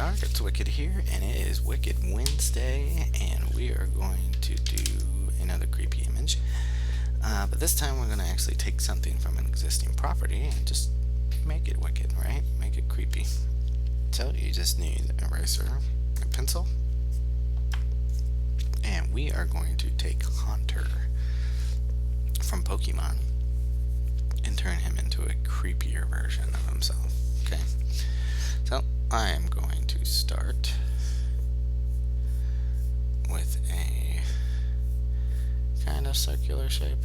Dark, it's Wicked here, and it is Wicked Wednesday, and we are going to do another creepy image. But this time we're going to actually take something from an existing property and just make it wicked, right? Make it creepy. So you just need an eraser, a pencil, and we are going to take Haunter from Pokemon and turn him into a creepier version of himself, okay? So I am going to start with a kind of circular shape.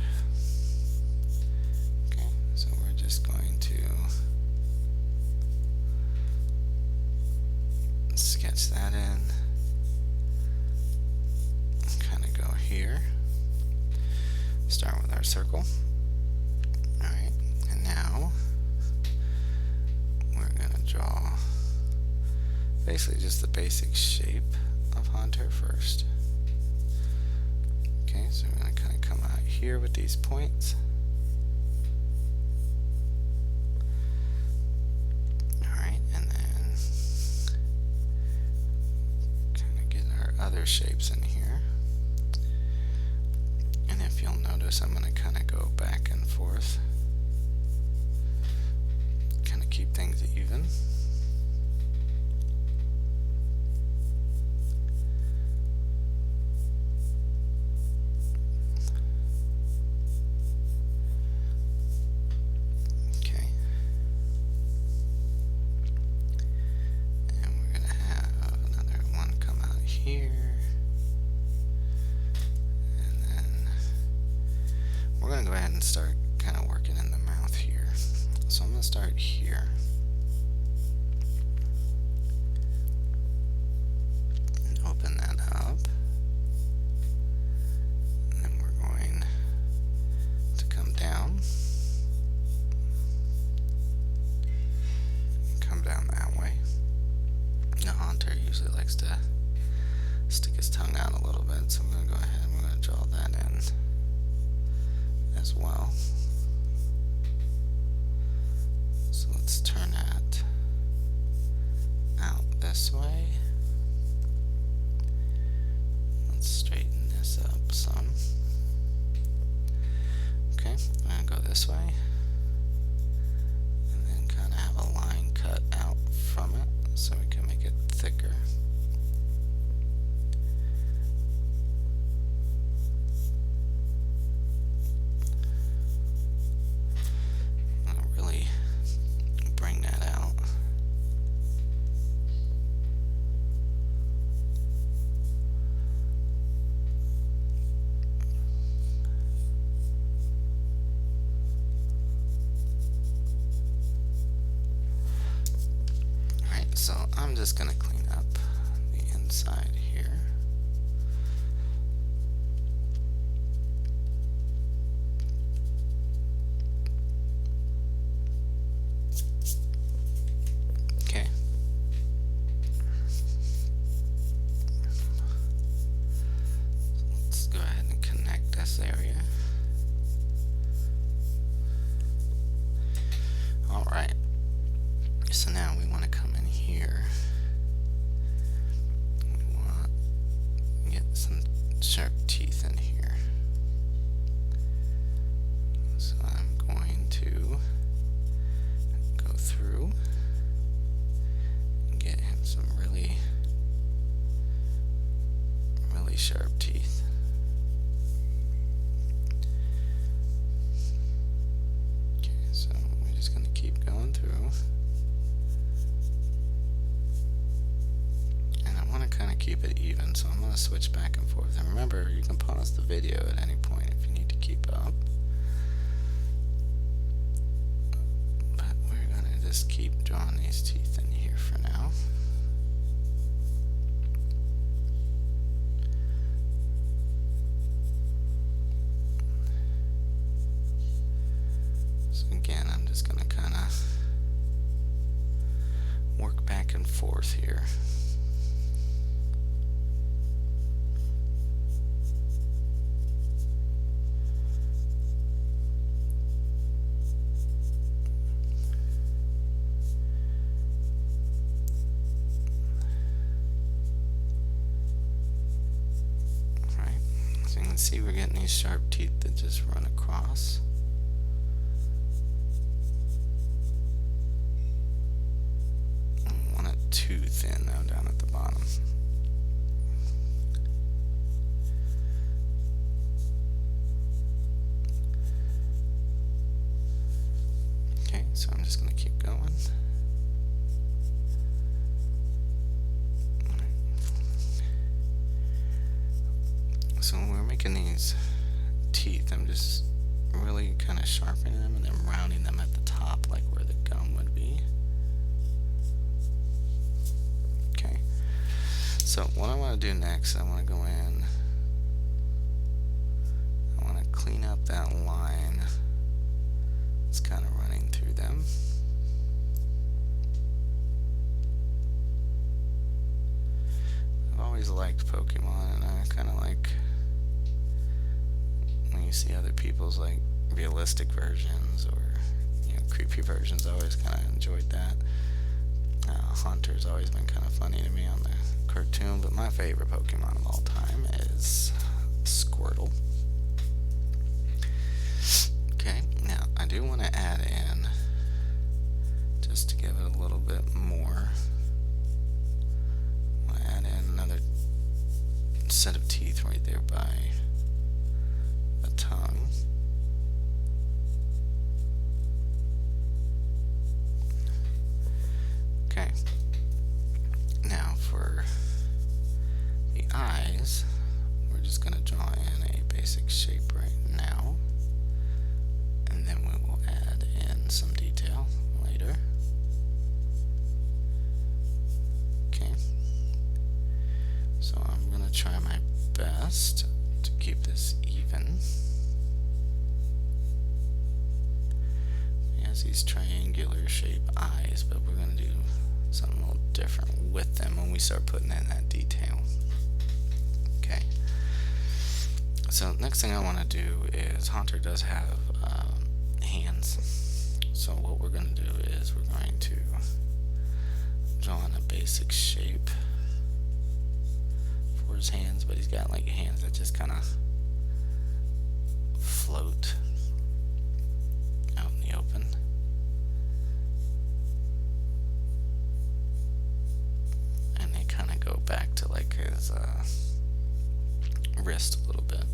Okay, so we're just going to sketch that in, kind of go here, start with our circle. Alright, and now we're going to draw basically just the basic shape of Haunter first. Okay, so we're going to kind of come out here with these points. Alright, and then kind of get our other shapes in here. And if you'll notice, I'm going to kind of go back and forth. Kind of keep things even. Here, and then we're going to go ahead and start kind of working in the mouth here. So I'm going to start here and open that up, and then we're going to come down and come down that way. Now Haunter usually likes to stick his tongue out a little bit, so I'm going to go ahead and we're going to draw that in as well. So let's turn that out this way. Let's straighten this up some. Okay, I'm going to go this way and then kind of have a line cut out from it so we can make it thicker. So I'm just going to clean up the inside here. Okay. Let's go ahead and connect this area. All right. So now we want to come in here. We want to get some sharp teeth in here. So I'm going to go through and get him some really, really sharp teeth. Okay, so we're just going to keep going through. Kind of keep it even, so I'm going to switch back and forth. And remember, you can pause the video at any point if you need to keep up. But we're going to just keep drawing these teeth in here for now. So again, I'm just going to kind of work back and forth here. see we're getting these sharp teeth that just run across. I want it too thin though down at the bottom. Okay, so I'm just going to keep going. So when we're making these teeth, I'm just really kind of sharpening them and then rounding them at the top, like where the gum would be. Okay. So what I want to do next, I want to go in. I want to clean up that line. It's kind of running through them. I've always liked Pokemon, and I kind of like when you see other people's like realistic versions or creepy versions. I always kind of enjoyed that. Haunter's always been kind of funny to me on the cartoon, but my favorite Pokemon of all time is Squirtle. Okay, now I do want to add in, just to give it a little bit more, I want to add in another set of teeth right there by the tongue. Okay, now for the eyes, we're just going to draw in a basic shape right now, and then we will add in some detail later. Okay, so I'm going to try my best to keep this even. He has these triangular shaped eyes, but we're going to do something a little different with them when we start putting in that detail. Okay. So next thing I want to do is, Haunter does have hands. So what we're going to do is we're going to draw in a basic shape for his hands, but he's got like hands that just kind of float out in the open. And they kind of go back to like his wrist a little bit.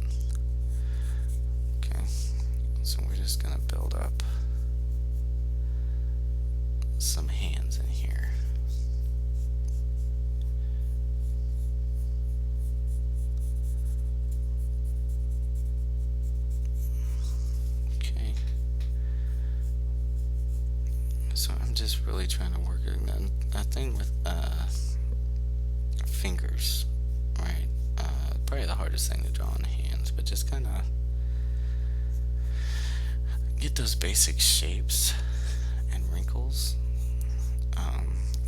Okay, so we're just going to build up some hands in here. Okay, so I'm just really trying to work it. A thing with fingers, right? Probably the hardest thing to draw in hands, but just kind of get those basic shapes and wrinkles.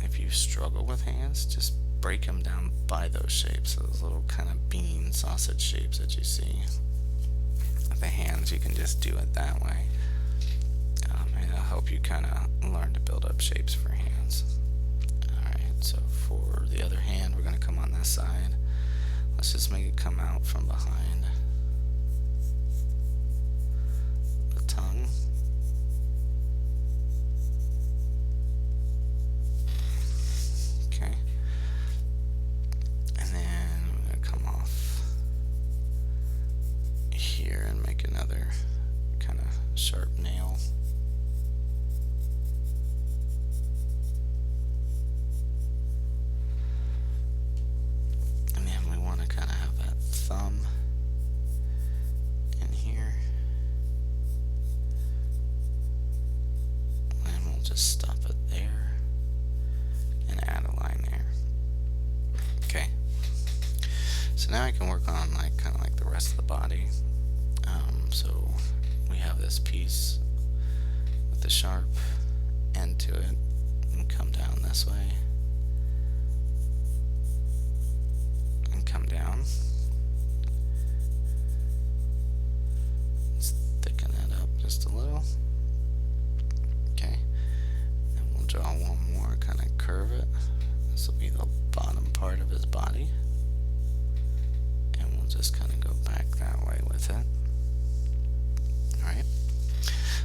If you struggle with hands, just break them down by those shapes, those little kind of bean sausage shapes that you see. With the hands, you can just do it that way, and it'll help you kind of learn to build up shapes for hands. Alright, so for the other hand, we're going to come on this side. Let's just make it come out from behind the tongue. Okay. And then we're going to come off here and make another kind of sharp nail. And then we want to kind of have that thumb in here. And we'll just stop it there and add a line there. Okay. So now I can work on like kind of like the rest of the body. So we have this piece with the sharp end to it and come down this way and come down. Let's thicken it up just a little. Okay. And we'll draw one more, kind of curve it. This will be the bottom part of his body. And we'll just kind of go back that way with it. Alright.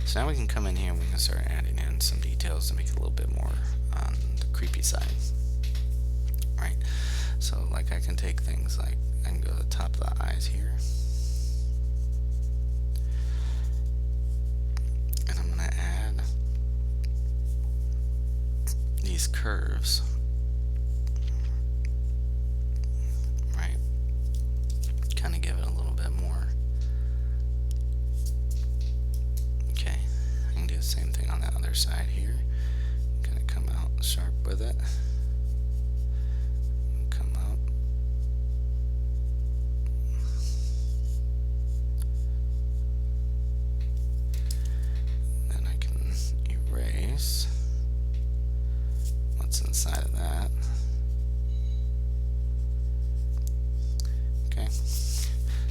So now we can come in here and we can start adding in some details to make it a little bit more on the creepy side. Right? So like I can take things like, I can go to the top of the eyes here. And I'm going to add these curves. Right? Kind of give it a little bit more. Okay. I can do the same thing on the other side here. Kind of come out sharp with it. Come up. Then I can erase what's inside of that. Okay.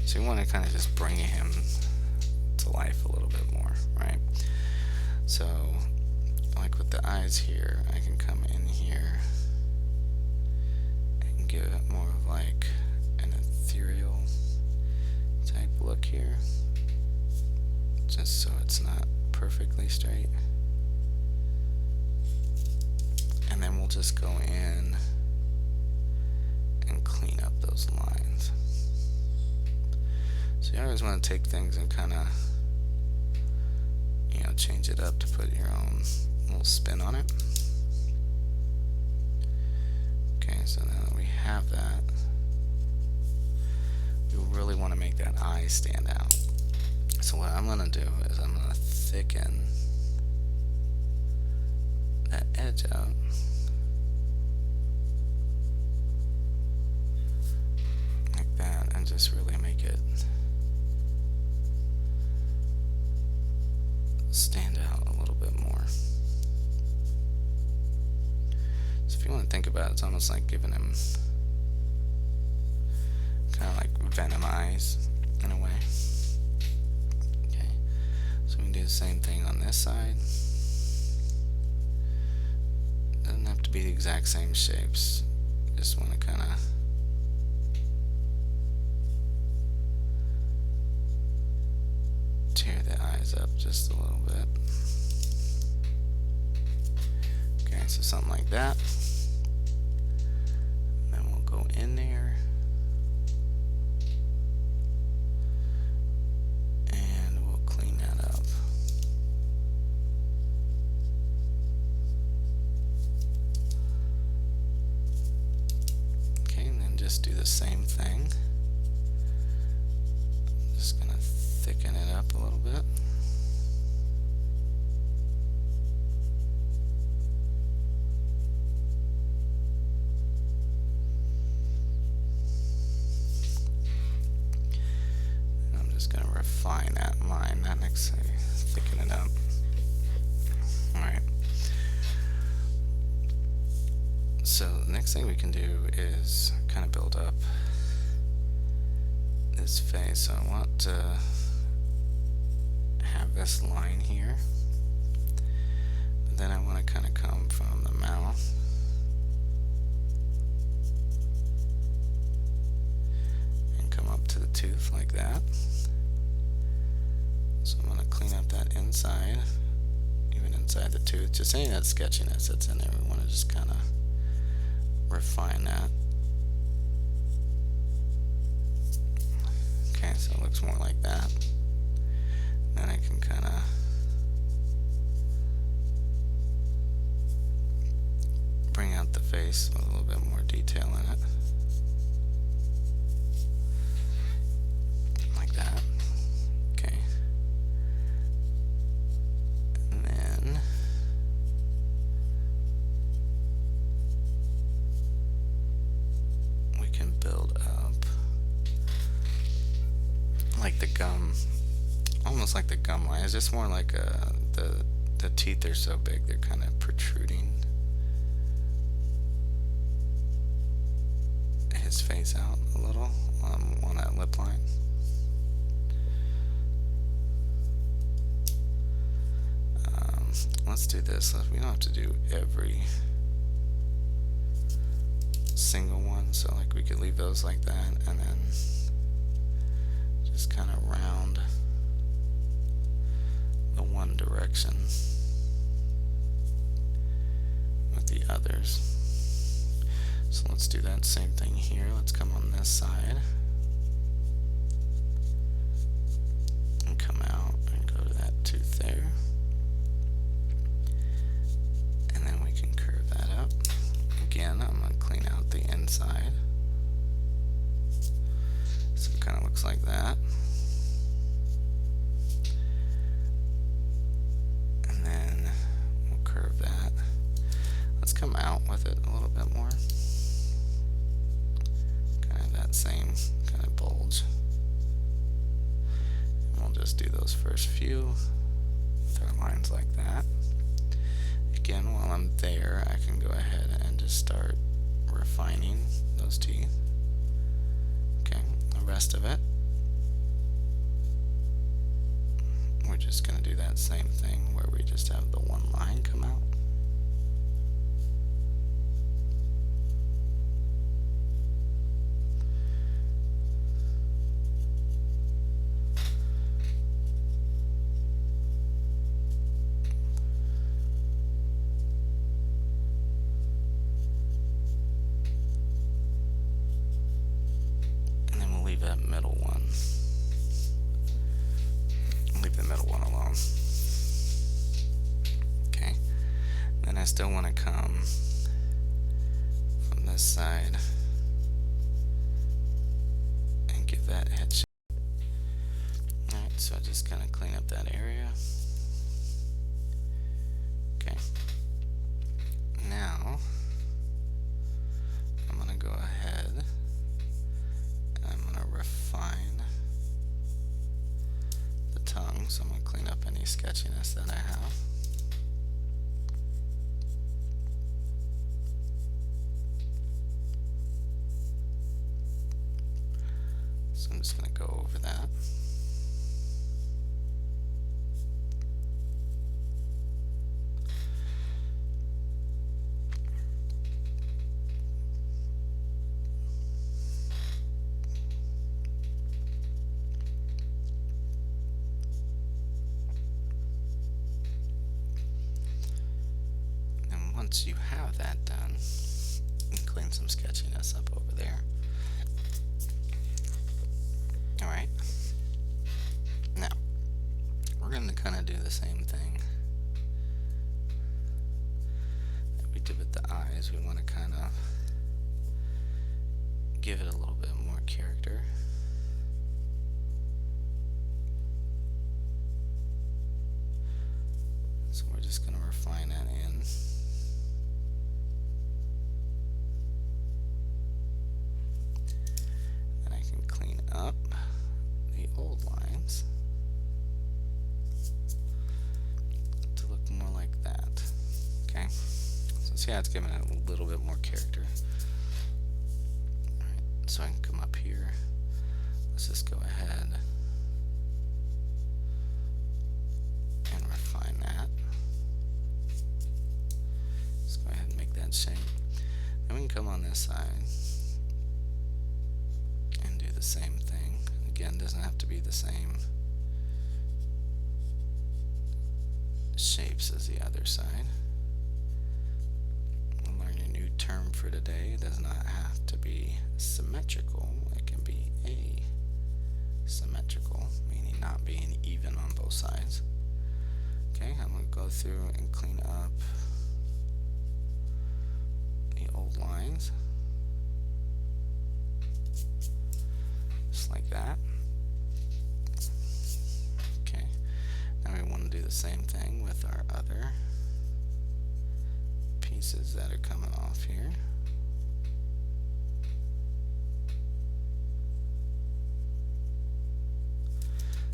So you want to kind of just bring him to life a little bit more, right? So like with the eyes here, I can come in here and give it more of like an ethereal type look here, just so it's not perfectly straight. And then we'll just go in and clean up those lines. So you always want to take things and kind of, you know, change it up to put your own little spin on it. Okay, so now that we have that, we really want to make that eye stand out. So what I'm going to do is I'm going to thicken that edge out. Like that, and just really make it stand out a little bit more. So if you want to think about it, it's almost like giving him kind of like Venom eyes in a way. Okay, so we can do the same thing on this side. Doesn't have to be the exact same shapes. Just want to kind of tear the eyes up just a little bit. Okay, so something like that. Then we'll go in there and we'll clean that up. Okay, and then just do the same thing. Just gonna thicken it up a little bit. And I'm just gonna refine that line, not necessarily thicken it up. Alright. So the next thing we can do is kind of build up this face. So I want to have this line here, but then I want to kind of come from the mouth and come up to the tooth like that. So I'm going to clean up that inside, even inside the tooth, just any of that sketchiness that's in there. We want to just kind of refine that. Okay, so it looks more like that. Then I can kind of bring out the face with a little bit more detail in it. Like that. Okay. And then we can build up like the gum. Almost like the gum line. It's just more like the teeth are so big they're kind of protruding his face out a little on that lip line. Let's do this. We don't have to do every single one, so like we could leave those like that, and then just kind of round the one direction with the others. So let's do that same thing here. Let's come on this side and come out and go to that tooth there. And then we can curve that up. Again, I'm going to clean out the inside. So it kind of looks like that. And then we'll curve that. Let's come out with it a little bit more. Kind of that same kind of bulge. And we'll just do those first few with our lines like that. Again, while I'm there, I can go ahead and just start refining those teeth. Okay, the rest of it, we're just going to do that same thing where we just have the one line come out. That middle one. Leave the middle one alone. Okay. Then I still want to come from this side and give that head shape. Alright, so I just kind of clean up that area. Okay. Now I'm going to go ahead. I'm going to refine the tongue, so I'm going to clean up any sketchiness that I have. So I'm just going to go over that. Once you have that done, you can clean some sketchiness up over there. Alright. Now, we're going to kind of do the same thing that we did with the eyes. We want to kind of give it a little bit more character. So we're just going to refine that in. Up the old lines to look more like that. Okay, so see how it's giving it a little bit more character. Alright, so I can come up here. Let's just go ahead and refine that. Let's go ahead and make that shape. Then we can come on this side. The same thing. Again, doesn't have to be the same shapes as the other side. We'll learn a new term for today. It does not have to be symmetrical. It can be asymmetrical, meaning not being even on both sides. Okay, I'm going to go through and clean up the old lines. Just like that. Okay, now we want to do the same thing with our other pieces that are coming off here.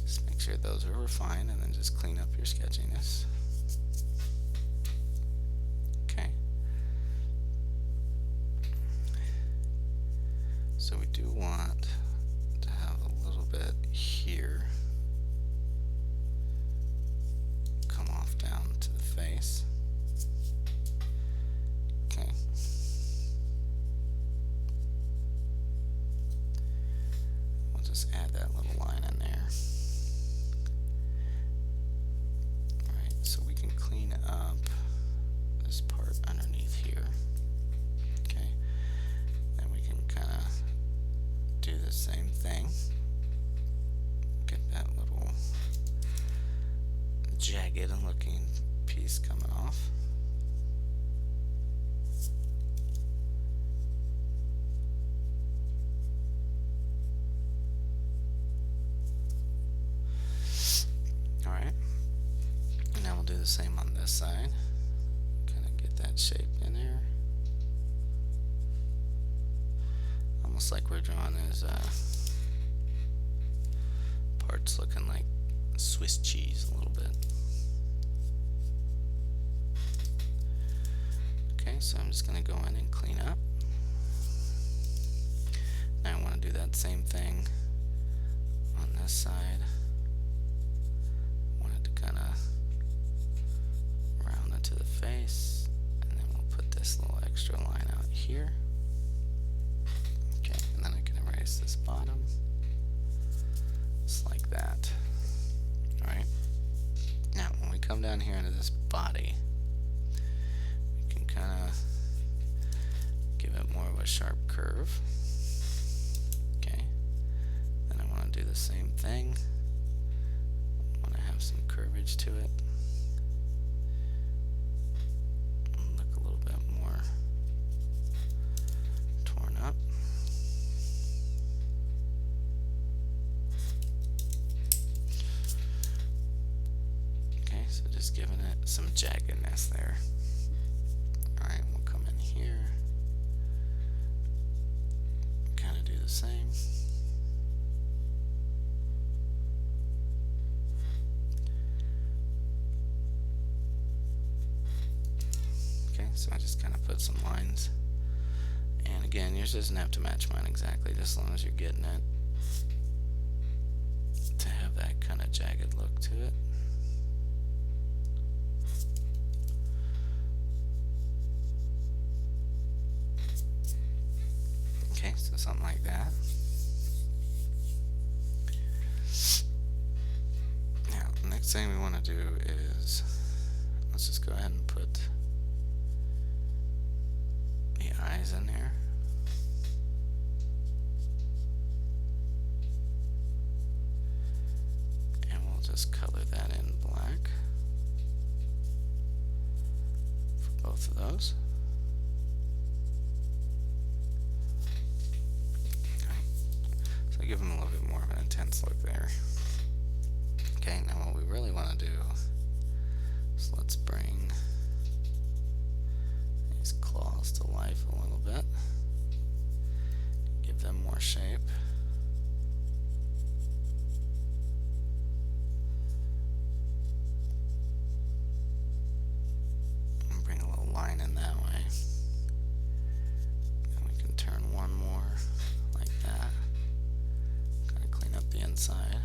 Just make sure those are refined and then just clean up your sketchiness. Okay. So we do want to have a little bit here come off down to the face. Okay. just add that little line in there. Alright, so we can clean up this part underneath here. Okay, then we can kind of do the same thing. Get that little jagged looking piece coming off. Alright, and now we'll do the same on this side. Kind of get that shape in there. Almost like we're drawing those parts looking like Swiss cheese a little bit. Okay, so I'm just going to go in and clean up. Now I want to do that same thing on this side. I want it to kind of round into the face, and then we'll put this little extra line out here. Okay, and then I can erase this bottom, just like that. Alright, now when we come down here into this body, we can kind of give it more of a sharp curve. Okay, then I want to do the same thing. I want to have some curvage to it. Look a little bit more torn up. Okay, so just giving it some jaggedness there. Alright, we'll come in here, kind of do the same. Okay, so I just kind of put some lines. And again, yours doesn't have to match mine exactly, just as long as you're getting it to have that kind of jagged look to it. Okay, so something like that. Now, the next thing we want to do is, let's just go ahead and put the eyes in there. And we'll just color that in black for both of those. So give them a little bit more of an intense look there. Okay, now what we really want to do is let's bring these claws to life a little bit. Give them more shape. And bring a little line in that way. And we can turn one more like that. Kind of clean up the inside.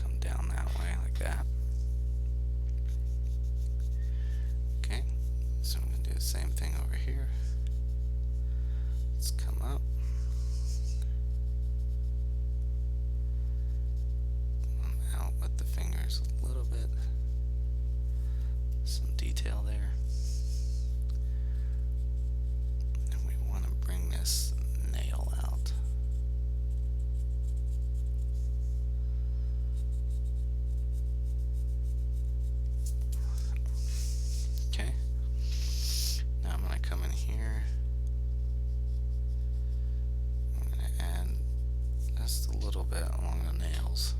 Come down that way like that. Okay, so I'm going to do the same thing over here. Let's come up. Come out with the fingers a little bit. Some detail there. And we want to bring this nail out. Okay. Now I'm going to come in here. I'm going to add just a little bit along the nails.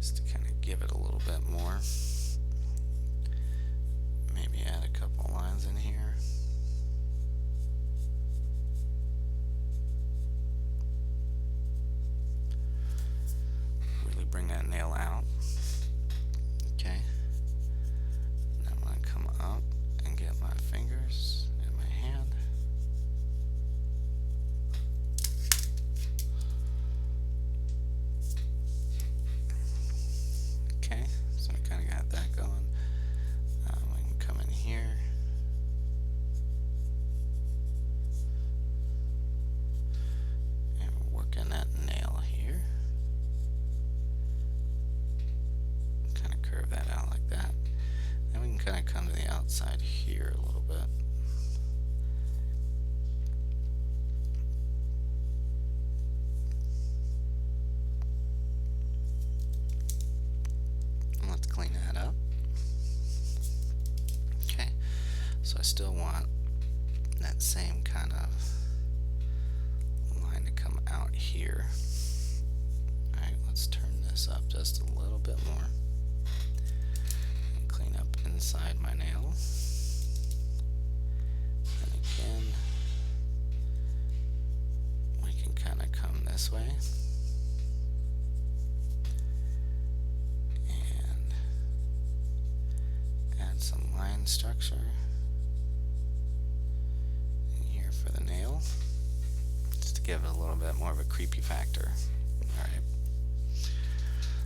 Just to kind of give it a little bit more. Maybe add a couple lines in here. Really bring that nail out. Okay. Now I'm going to come up and get my fingers in my hand. Okay, So we kind of got that going. We can come in here. And work in that nail here. Kind of curve that out like that. Then we can kind of come to the outside here a little bit. Let's clean that up. Okay, so I still want that same kind of line to come out here. Alright, let's turn this up just a little bit more. And clean up inside my nail. And again, we can kind of come this way. And add some line structure in here for the nail. Just to give it a little bit more of a creepy factor. Alright.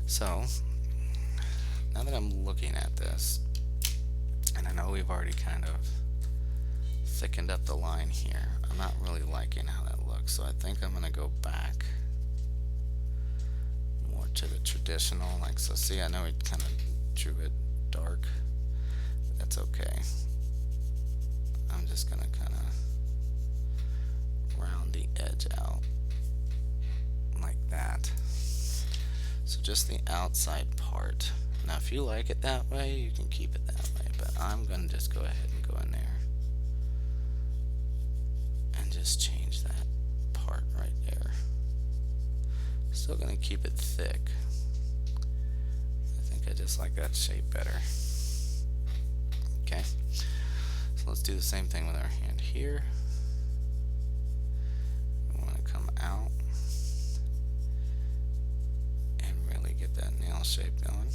So, now that I'm looking at this, and I know we've already kind of thickened up the line here, I'm not really liking how that looks, so I think I'm going to go back more to the traditional, like, so see, I know we kind of drew it dark, but that's okay. I'm just going to kind of round the edge out like that. So just the outside part. Now if you like it that way, you can keep it that way, but I'm going to just go ahead and go in there and just change that part right there. Still going to keep it thick. I think I just like that shape better. Okay, so let's do the same thing with our hand here. We want to come out and really get that nail shape going.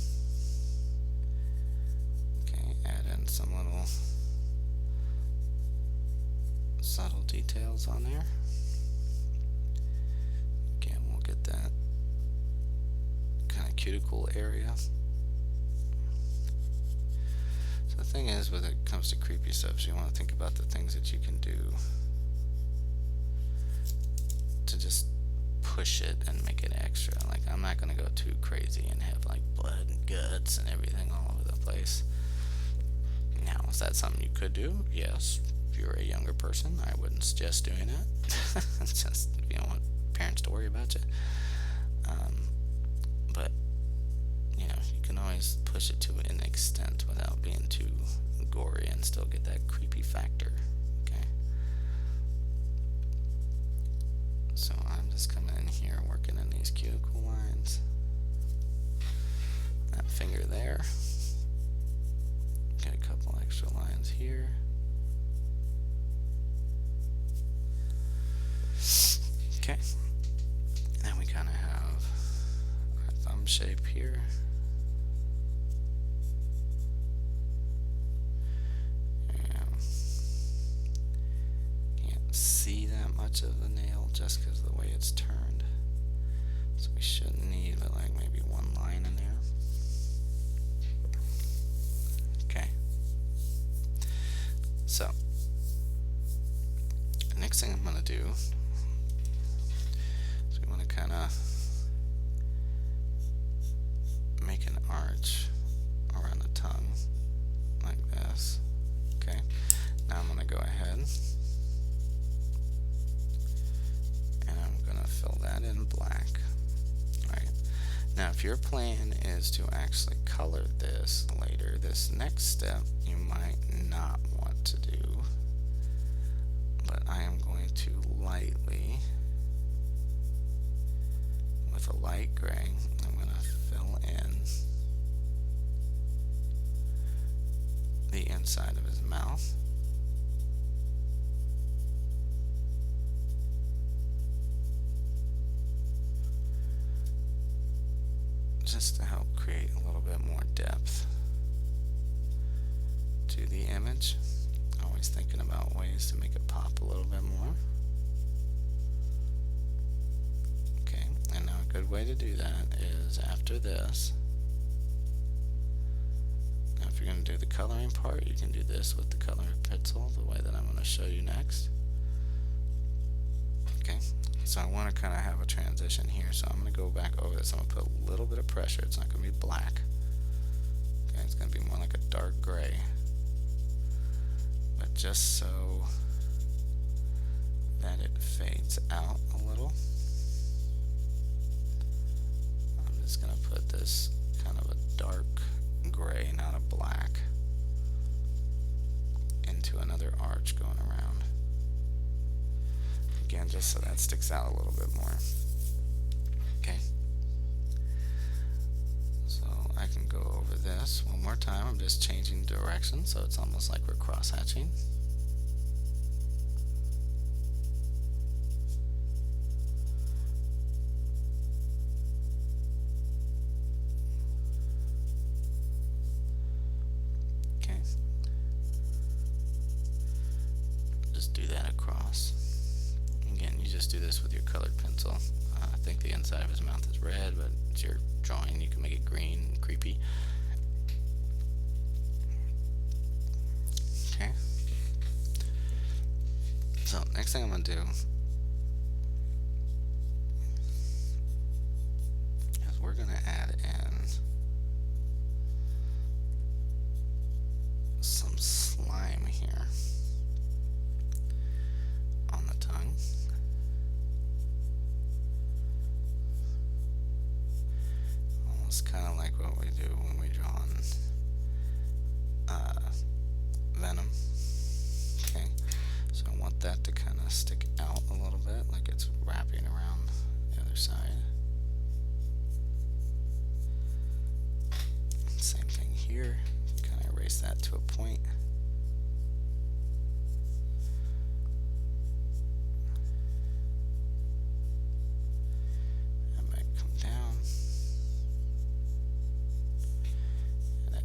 Okay, add in some little subtle details on there. Again, we'll get that kind of cuticle area. So the thing is, when it comes to creepy stuff, you want to think about the things that you can do to just push it and make it extra. Like, I'm not going to go too crazy and have like blood and guts and everything all over the place. Now, is that something you could do? Yes. If you're a younger person, I wouldn't suggest doing it. Just if you don't want parents to worry about you. But you know, you can always push it to an extent without being too gory and still get that creepy factor. Okay. So I'm just coming in here working in these cuticle lines. That finger there. Get a couple extra lines here. Okay. Then we kind of have our thumb shape here. And can't see that much of the nail just because of the way it's turned. So we shouldn't need but like maybe one line in there. Okay. So, the next thing I'm going to do is we want to kind of make an arch around the tongue like this. Okay. Now I'm going to go ahead and I'm going to fill that in black. Right. Now if your plan is to actually color this later, this next step you might not want to do, but I am going to lightly, with a light gray, I'm going to fill in the inside of his mouth. Just to help create a little bit more depth to the image. Always thinking about ways to make it pop a little bit more. Okay, and now a good way to do that is after this, do the coloring part, you can do this with the coloring pencil the way that I'm going to show you next. Okay, so I want to kind of have a transition here, so I'm going to go back over this. I'm going to put a little bit of pressure. It's not going to be black. Okay, it's going to be more like a dark gray. But just so that it fades out a little, I'm just going to put this kind of a dark gray, not a black, into another arch going around. Again, just so that sticks out a little bit more. Okay. So I can go over this one more time. I'm just changing direction, so it's almost like we're cross-hatching. Do that across. Again, you just do this with your colored pencil. I think the inside of his mouth is red, but it's your drawing. You can make it green and creepy. Okay. So next thing I'm going to do is we're going to add in some slime here. Kind of like what we do when we draw on Venom. Okay, so I want that to kind of stick out a little bit, like it's wrapping around the other side. Same thing here, kind of erase that to a point.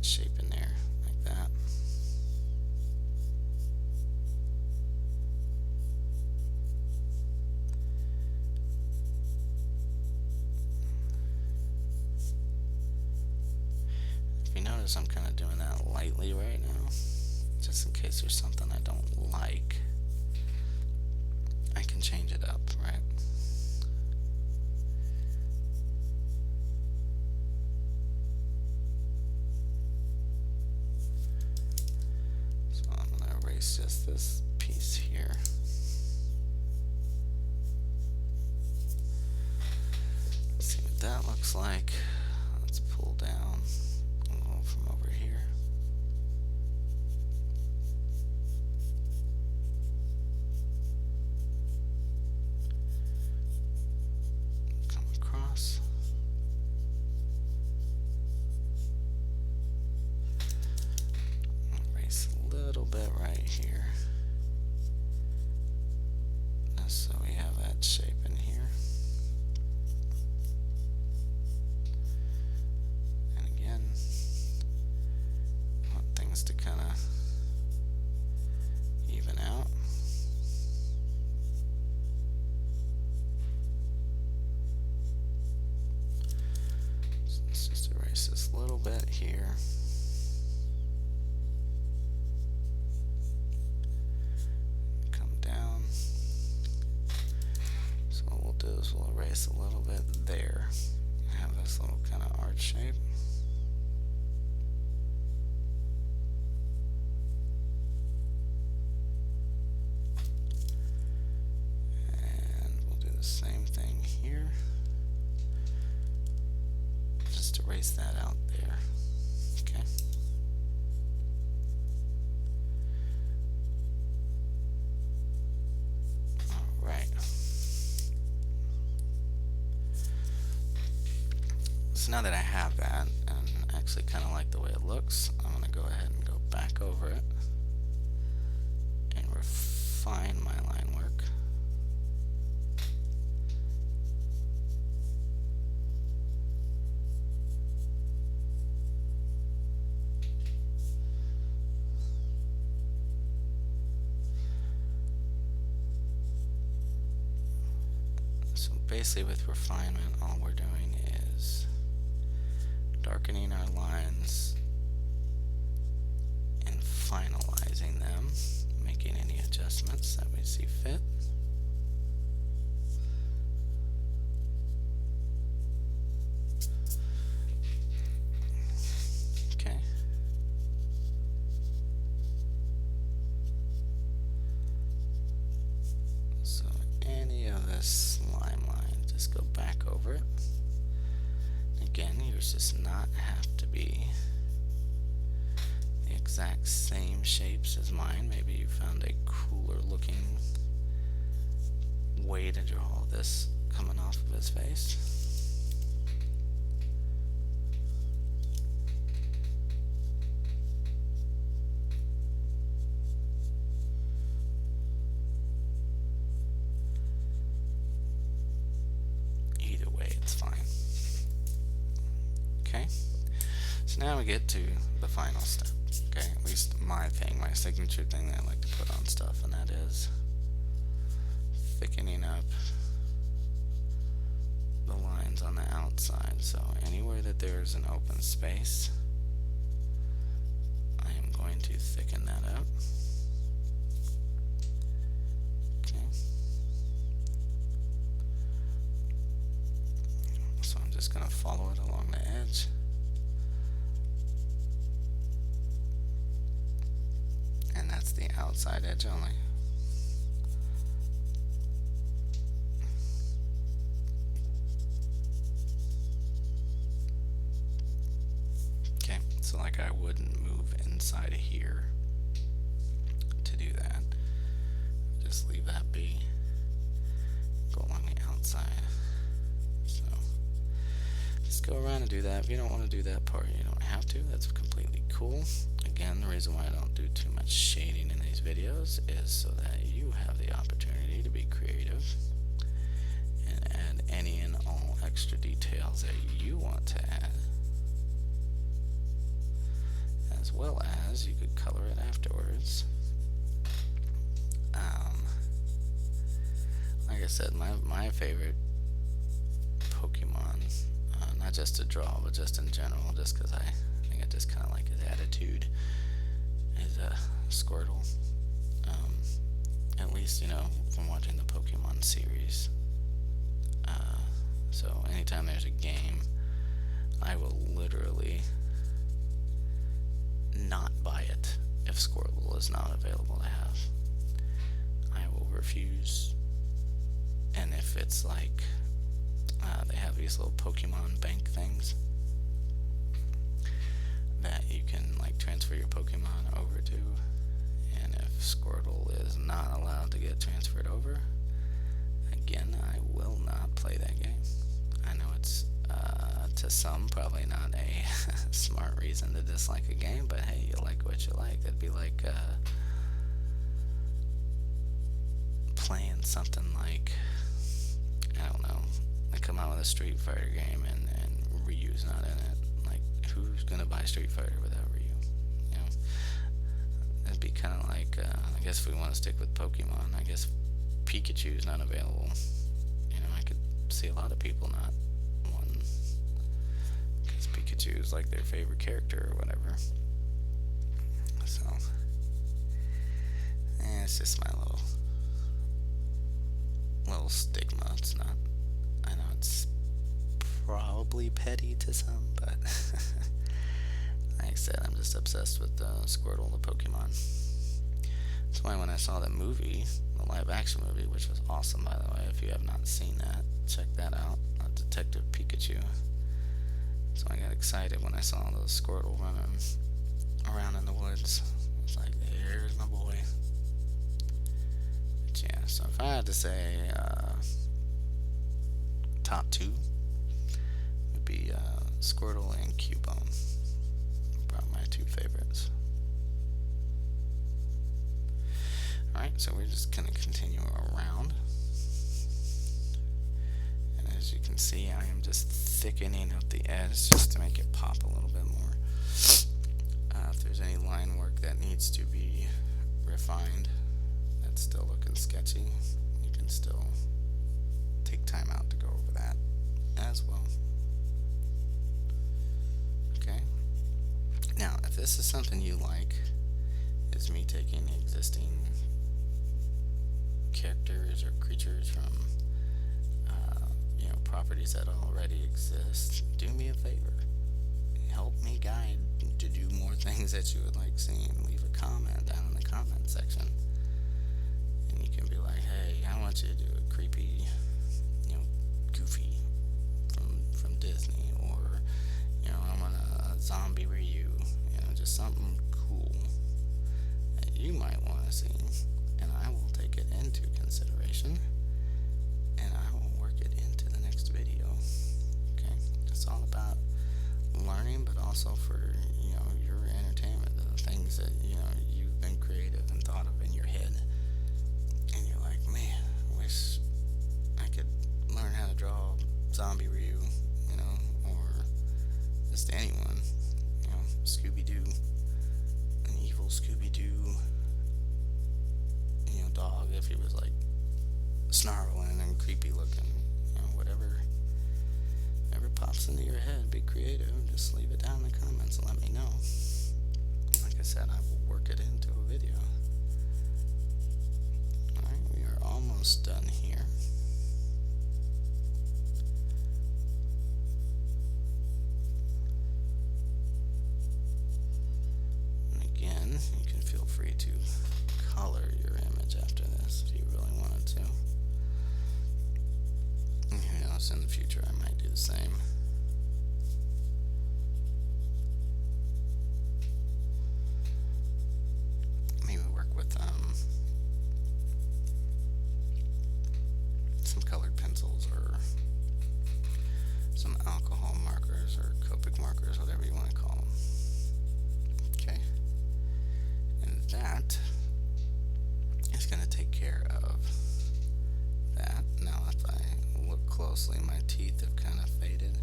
Shape in there like that. If you notice, I'm kind of doing that lightly right now, just in case there's something I don't like. I can change it up, right? It's just this piece here. Let's see what that looks like. Let's pull down a little from over here. Come across. Erase a little bit right here, just so we have that shape in here. And again, I want things to kind of even out. So let's just erase this little bit here. We'll erase a little bit there. Have this little kind of arch shape. And we'll do the same thing here. Just erase that out there. Okay. All right. So now that I have that, and I actually kind of like the way it looks, I'm going to go ahead and go back over it and refine my line work. So basically with refinement, all we're doing is darkening our lines finalizing them, making any adjustments that we see fit. Okay. So any of this line, just go back over it. Again, yours does not have to be the exact same shapes as mine. Maybe you found a cooler looking way to draw this coming off of his face. Either way, it's fine. Okay, so now we get to the final step. Okay, at least my thing, my signature thing that I like to put on stuff, and that is thickening up the lines on the outside. So anywhere that there's an open space, I am going to thicken that up. Okay. So I'm just going to follow it along the edge. And that's the outside edge only. Okay, so like I wouldn't move inside of here to do that. Just leave that be. Go along the outside. So just go around and do that. If you don't want to do that part, you don't have to. That's completely cool. Again, the reason why I don't do too much shading in these videos is so that you have the opportunity to be creative and add any and all extra details that you want to add, as well as you could color it afterwards. Like I said, my favorite Pokemon, not just to draw, but just in general, just because I think I just kind of like his attitude, is Squirtle. At least, you know, from watching the Pokemon series. So anytime there's a game, I will literally not buy it if Squirtle is not available to have. I will refuse. And if it's like they have these little Pokemon bank things that you can like transfer your Pokemon over to, and if Squirtle is not allowed to get transferred over, again, I will not play that game. I know it's to some probably not a smart reason to dislike a game, but hey, you like what you like. It'd be like playing something like, I don't know, they come out with a Street Fighter game and Ryu's not in it. Like, who's gonna buy Street Fighter without Ryu? You know, it'd be kind of like, I guess if we want to stick with Pokemon, I guess Pikachu's not available. You know, I could see a lot of people not wanting, because Pikachu's like their favorite character or whatever. So, it's just my little stigma. It's not, I know it's probably petty to some, but like I said, I'm just obsessed with Squirtle, the Pokemon. That's why when I saw that movie, the live action movie, which was awesome by the way, if you have not seen that, check that out, Detective Pikachu. So I got excited when I saw the Squirtle running around in the woods. It's like, there's my boy. But yeah, so if I had to say top two, would be Squirtle and Cubone. Probably my two favorites. Alright, so we're just going to continue around. And as you can see, I am just thickening up the edge just to make it pop a little bit more. If there's any line work that needs to be refined, that's still looking sketchy, you can still take time out to go over that as well. Okay. Now, if this is something you like, is me taking existing characters or creatures from properties that already exist. Do me a favor, help me guide to do more things that you would like seeing. Leave a comment down in the comment section, and you can be like, hey, I want you to do a creepy, Goofy from Disney, or I want a zombie Ryu, just something cool that you might want to see, and I will take it into consideration, and I will work it into the next video. Okay, it's all about learning, but also for your entertainment, the things that you've been creative and thought of in your head, and you're like, man, I wish I could learn how to draw zombie Ryu, or just anyone, Scooby-Doo, an evil Scooby-Doo, dog, if he was like snarling and creepy looking, whatever pops into your head. Be creative. Just leave it down in the comments and let me know. Like I said, I will work it into a video. Alright, we are almost done here. And again, you can feel free to color your image after this if you really wanted to. Who knows, in the future I might do the same. Maybe work with some colored pencils or some alcohol markers or Copic markers, whatever you want to call them. Okay, and that is going to take care of that. Now if I look closely, my teeth have kind of faded,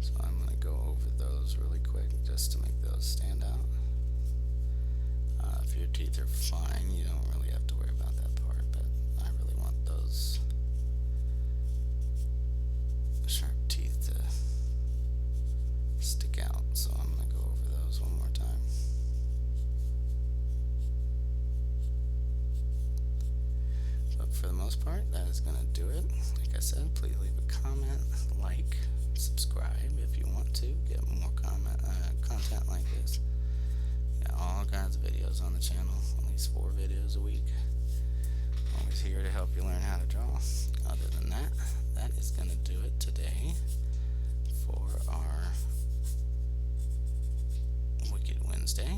so I'm going to go over those really quick just to make those stand out. If your teeth are fine, you don't really have to worry about that part, but I really want those sharp teeth to stick out, so I'm going to go over those one more time. But for the most part, that is going to do it. Like I said, please leave a comment, like, subscribe if you want to get more content like this. Got all kinds of videos on the channel, at least 4 videos a week. Always here to help you learn how to draw. Other than that, that is going to do it today for our Wicked Wednesday.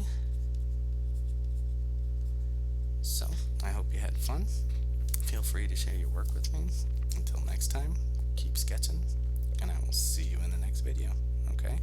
So, I hope you had fun. Feel free to share your work with me. Until next time, keep sketching, and I will see you in the next video, okay?